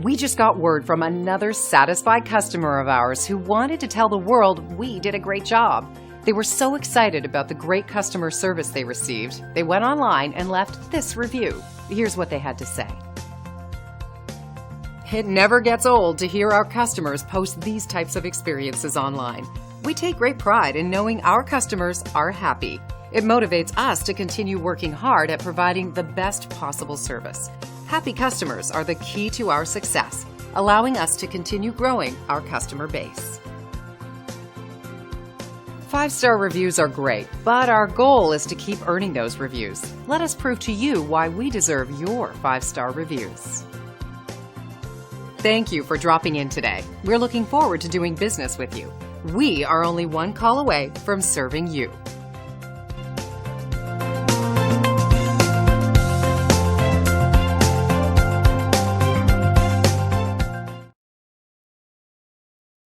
We just got word from another satisfied customer of ours who wanted to tell the world we did a great job. They were so excited about the great customer service they received, they went online and left this review. Here's what they had to say. It never gets old to hear our customers post these types of experiences online. We take great pride in knowing our customers are happy. It motivates us to continue working hard at providing the best possible service. Happy customers are the key to our success, allowing us to continue growing our customer base. 5-star reviews are great, but our goal is to keep earning those reviews. Let us prove to you why we deserve your 5-star reviews. Thank you for dropping in today. We're looking forward to doing business with you. We are only one call away from serving you.